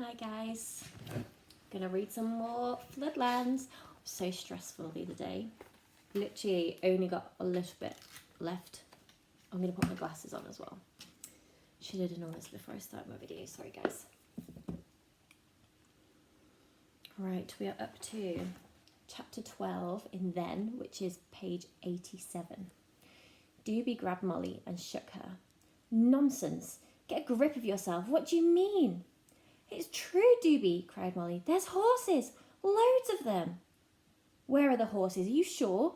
Hi guys. Gonna read some more Floodlands. So stressful the other day. Literally only got a little bit left. I'm gonna put my glasses on as well. Should have done all this before I start my video. Sorry guys. Right, we are up to chapter 12 in Then, which is page 87. Doobie grabbed Molly and shook her. Nonsense! Get a grip of yourself. What do you mean? It's true, Doobie, cried Molly. There's horses. Loads of them. Where are the horses? Are you sure?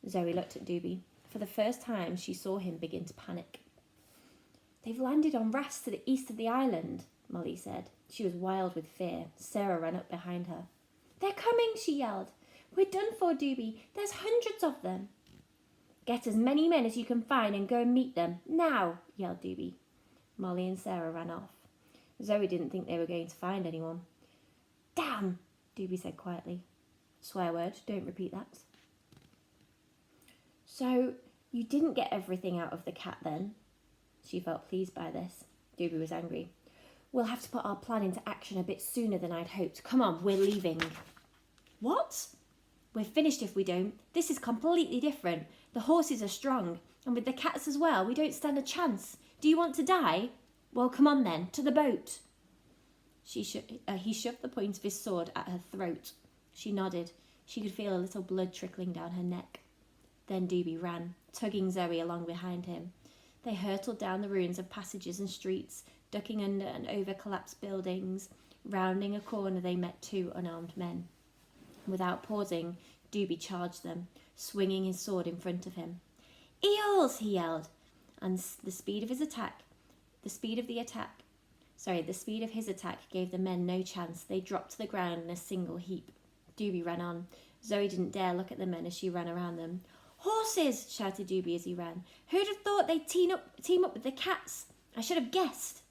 Zoe looked at Doobie. For the first time, she saw him begin to panic. They've landed on rafts to the east of the island, Molly said. She was wild with fear. Sarah ran up behind her. They're coming, she yelled. We're done for, Doobie. There's hundreds of them. Get as many men as you can find and go and meet them. Now, yelled Doobie. Molly and Sarah ran off. Zoe didn't think they were going to find anyone. Damn, Doobie said quietly. Swear word, don't repeat that. So, you didn't get everything out of the cat then? She felt pleased by this. Doobie was angry. We'll have to put our plan into action a bit sooner than I'd hoped. Come on, we're leaving. What? We're finished if we don't. This is completely different. The horses are strong, and with the cats as well, we don't stand a chance. Do you want to die? Well, come on then, to the boat. He shoved the point of his sword at her throat. She nodded. She could feel a little blood trickling down her neck. Then Doobie ran, tugging Zoe along behind him. They hurtled down the ruins of passages and streets, ducking under and over collapsed buildings. Rounding a corner, they met two unarmed men. Without pausing, Doobie charged them, swinging his sword in front of him. Eels, he yelled, and the speed of his attack gave the men no chance. They dropped to the ground in a single heap. Doobie ran on. Zoe didn't dare look at the men as she ran around them. Horses, shouted Doobie as he ran. Who'd have thought they'd team up with the cats? I should have guessed.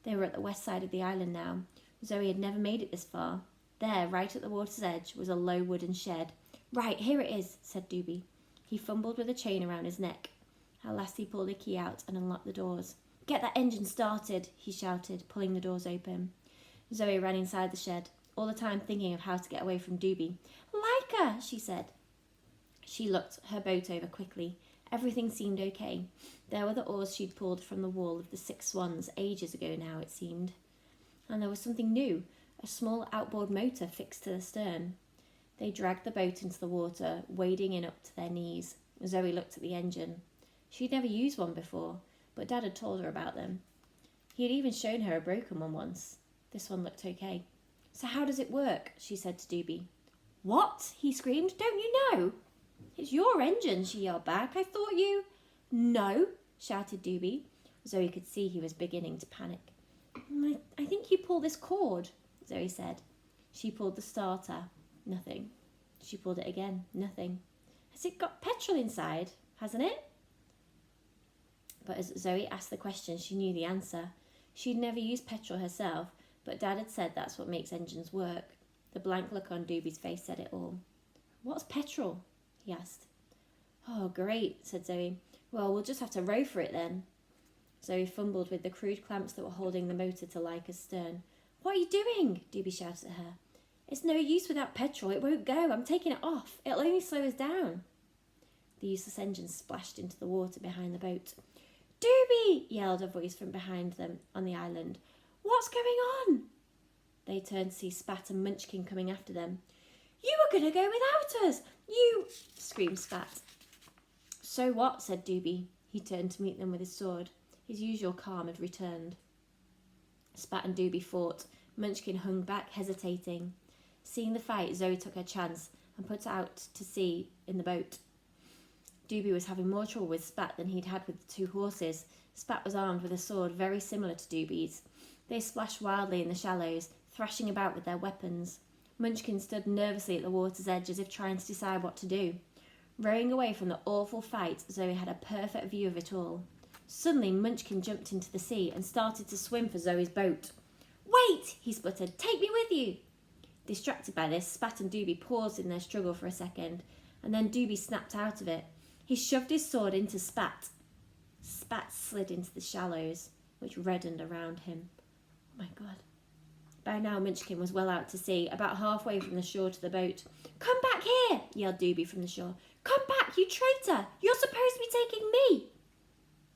They were at the west side of the island now. Zoe had never made it this far. There, right at the water's edge, was a low wooden shed. Right, here it is, said Doobie. He fumbled with a chain around his neck. At last he pulled a key out and unlocked the doors. Get that engine started, he shouted, pulling the doors open. Zoe ran inside the shed, all the time thinking of how to get away from Doobie. Leica, she said. She looked her boat over quickly. Everything seemed okay. There were the oars she'd pulled from the wall of the 6 Swans ages ago now, it seemed. And there was something new, a small outboard motor fixed to the stern. They dragged the boat into the water, wading in up to their knees. Zoe looked at the engine. She'd never used one before, but Dad had told her about them. He had even shown her a broken one once. This one looked okay. So how does it work? She said to Doobie. What? He screamed. Don't you know? It's your engine, she yelled back. I thought you... No, shouted Doobie. Zoe could see he was beginning to panic. I think you pull this cord, Zoe said. She pulled the starter. Nothing. She pulled it again. Nothing. Has it got petrol inside? Hasn't it? But as Zoe asked the question, she knew the answer. She'd never used petrol herself, but Dad had said that's what makes engines work. The blank look on Doobie's face said it all. What's petrol? He asked. Oh, great, said Zoe. Well, we'll just have to row for it then. Zoe fumbled with the crude clamps that were holding the motor to Leica's stern. What are you doing? Doobie shouted at her. It's no use without petrol. It won't go. I'm taking it off. It'll only slow us down. The useless engine splashed into the water behind the boat. Doobie! Yelled a voice from behind them on the island. What's going on? They turned to see Spat and Munchkin coming after them. You were going to go without us! You... screamed Spat. So what? Said Doobie. He turned to meet them with his sword. His usual calm had returned. Spat and Doobie fought. Munchkin hung back, hesitating. Seeing the fight, Zoe took her chance and put out to sea in the boat. Doobie was having more trouble with Spat than he'd had with the 2 horses. Spat was armed with a sword very similar to Doobie's. They splashed wildly in the shallows, thrashing about with their weapons. Munchkin stood nervously at the water's edge as if trying to decide what to do. Rowing away from the awful fight, Zoe had a perfect view of it all. Suddenly, Munchkin jumped into the sea and started to swim for Zoe's boat. Wait, he spluttered. Take me with you. Distracted by this, Spat and Doobie paused in their struggle for a second, and then Doobie snapped out of it. He shoved his sword into Spat. Spat slid into the shallows, which reddened around him. Oh my God. By now, Munchkin was well out to sea, about halfway from the shore to the boat. "Come back here!" yelled Doobie from the shore. "Come back, you traitor! You're supposed to be taking me!"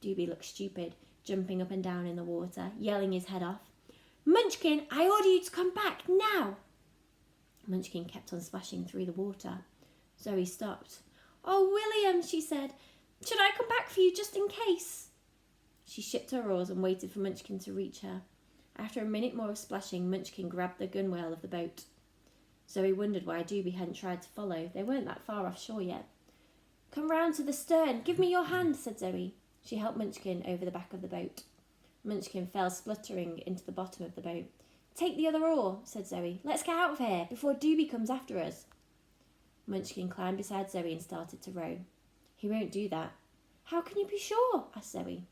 Doobie looked stupid, jumping up and down in the water, yelling his head off. "Munchkin, I order you to come back now!" Munchkin kept on splashing through the water. Zoe stopped. "Oh, William," she said, "should I come back for you just in case?" She shipped her oars and waited for Munchkin to reach her. After a minute more of splashing, Munchkin grabbed the gunwale of the boat. Zoe wondered why Doobie hadn't tried to follow. They weren't that far offshore yet. "Come round to the stern. Give me your hand," said Zoe. She helped Munchkin over the back of the boat. Munchkin fell spluttering into the bottom of the boat. "Take the other oar," said Zoe. "Let's get out of here before Doobie comes after us." Munchkin climbed beside Zoe and started to row. "He won't do that." "How can you be sure?" asked Zoe.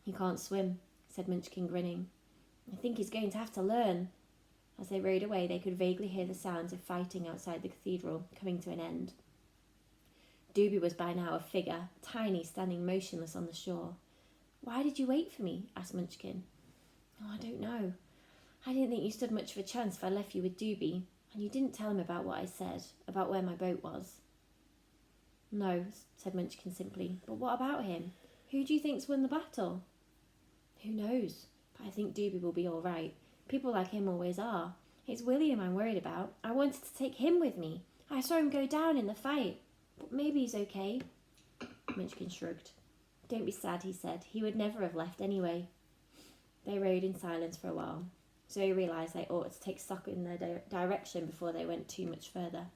"He can't swim," said Munchkin, grinning. "I think he's going to have to learn." As they rowed away, they could vaguely hear the sounds of fighting outside the cathedral coming to an end. Doobie was by now a figure, tiny, standing motionless on the shore. "Why did you wait for me?" asked Munchkin. "Oh, I don't know. I didn't think you stood much of a chance if I left you with Doobie, and you didn't tell him about what I said, about where my boat was." "No," said Munchkin simply, "but what about him? Who do you think's won the battle?" "Who knows? But I think Doobie will be all right. People like him always are. It's William I'm worried about. I wanted to take him with me. I saw him go down in the fight. But maybe he's okay." Munchkin shrugged. "Don't be sad," he said. "He would never have left anyway." They rowed in silence for a while. Zoe realised they ought to take stock in their direction before they went too much further.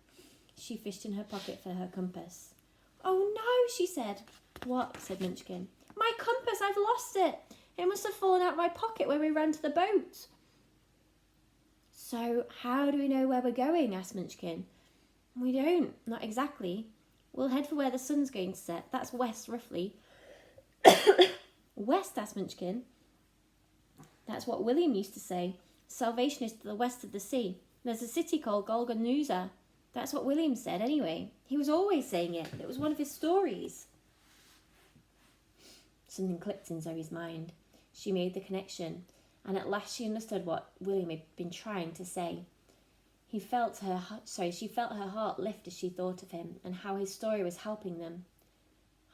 She fished in her pocket for her compass. "Oh no," she said. "What?" said Munchkin. "My compass, I've lost it. It must have fallen out of my pocket when we ran to the boat." "So how do we know where we're going?" asked Munchkin. "We don't, not exactly. We'll head for where the sun's going to set. That's west, roughly." "West?" asked Munchkin. "That's what William used to say. Salvation is to the west of the sea. There's a city called Golgonooza. That's what William said anyway. He was always saying it. It was one of his stories." Something clicked in Zoe's mind. She made the connection, and at last she understood what William had been trying to say. She felt her heart lift as she thought of him and how his story was helping them.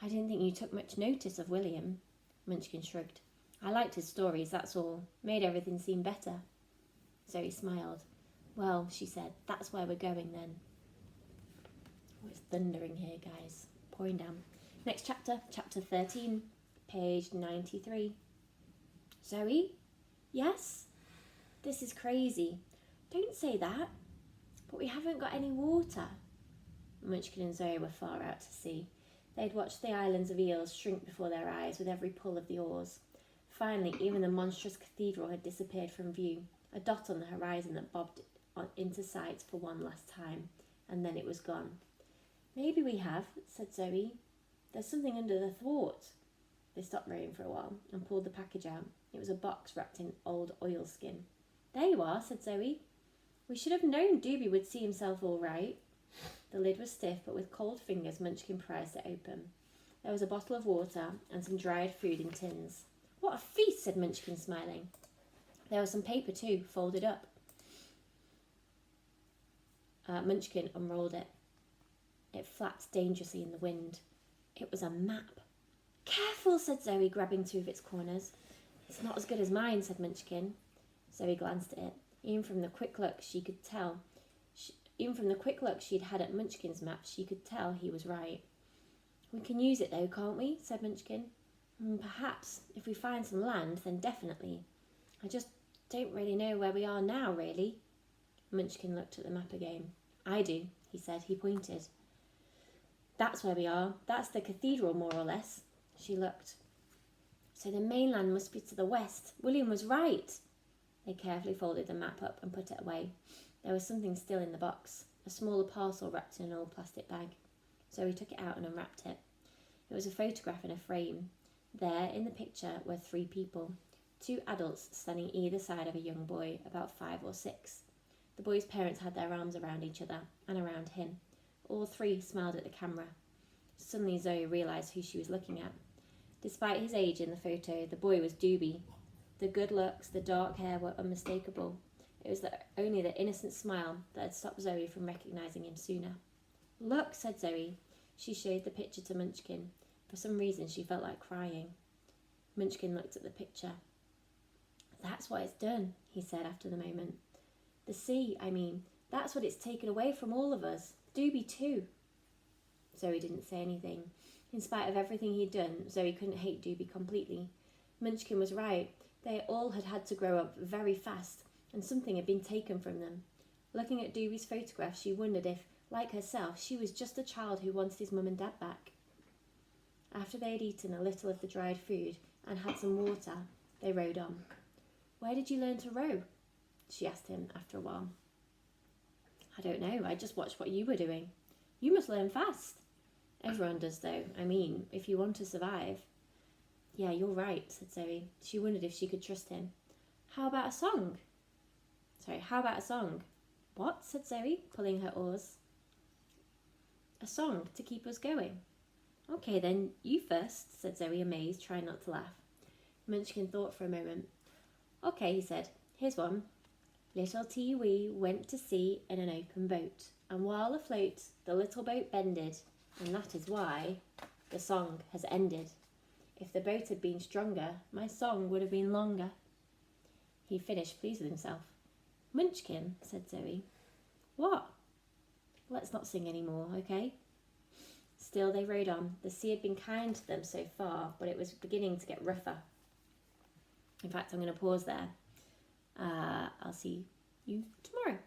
"I didn't think you took much notice of William." Munchkin shrugged. "I liked his stories, that's all. Made everything seem better." Zoe smiled. "Well," she said, "that's where we're going then." Oh, it's thundering here, guys. Pouring down. Next chapter, chapter 13, page 93. "Zoe?" "Yes?" "This is crazy." "Don't say that." "But we haven't got any water." Munchkin and Zoe were far out to sea. They'd watched the islands of eels shrink before their eyes with every pull of the oars. Finally, even the monstrous cathedral had disappeared from view, a dot on the horizon that bobbed into sight for one last time, and then it was gone. "Maybe we have," said Zoe. "There's something under the thwart." They stopped rowing for a while and pulled the package out. It was a box wrapped in old oilskin. "There you are," said Zoe. "We should have known Doobie would see himself all right." The lid was stiff, but with cold fingers Munchkin prized it open. There was a bottle of water and some dried food in tins. "What a feast," said Munchkin, smiling. There was some paper too, folded up. Munchkin unrolled it. It flapped dangerously in the wind. It was a map. "Careful," said Zoe, grabbing two of its corners. "It's not as good as mine," said Munchkin. Zoe glanced at it. Even from the quick look she'd had at Munchkin's map, she could tell he was right. "We can use it though, can't we?" said Munchkin. Perhaps. If we find some land, then definitely. I just don't really know where we are now, really." Munchkin looked at the map again. "I do," he said. He pointed. "That's where we are. That's the cathedral, more or less." She looked. "So the mainland must be to the west. William was right." They carefully folded the map up and put it away. There was something still in the box, a smaller parcel wrapped in an old plastic bag. So he took it out and unwrapped it. It was a photograph in a frame. There, in the picture, were 3 people. 2 adults standing either side of a young boy, about 5 or 6. The boy's parents had their arms around each other and around him. All 3 smiled at the camera. Suddenly Zoe realised who she was looking at. Despite his age in the photo, the boy was Doobie. The good looks, the dark hair were unmistakable. It was only the innocent smile that had stopped Zoe from recognising him sooner. Look, said Zoe. She showed the picture to Munchkin. For some reason, she felt like crying. Munchkin looked at the picture. That's what it's done, he said after the moment. The sea, I mean, that's what it's taken away from all of us. Doobie too. Zoe didn't say anything. In spite of everything he'd done, Zoe couldn't hate Doobie completely. Munchkin was right. They all had to grow up very fast, and something had been taken from them. Looking at Doobie's photograph, she wondered if, like herself, she was just a child who wanted his mum and dad back. After they had eaten a little of the dried food and had some water, they rowed on. Where did you learn to row? She asked him after a while. I don't know, I just watched what you were doing. You must learn fast. Everyone does though, I mean, if you want to survive. Yeah, you're right, said Zoe. She wondered if she could trust him. How about a song? What? Said Zoe, pulling her oars. A song to keep us going. Okay then, you first, said Zoe, amazed, trying not to laugh. Munchkin thought for a moment. Okay, he said, here's one. Little Tee-wee went to sea in an open boat, and while afloat the little boat bended, and that is why the song has ended. If the boat had been stronger, my song would have been longer. He finished, pleased with himself. Munchkin, said Zoe. What? Let's not sing any more, okay? Still they rowed on. The sea had been kind to them so far, but it was beginning to get rougher. In fact, I'm going to pause there. I'll see you tomorrow.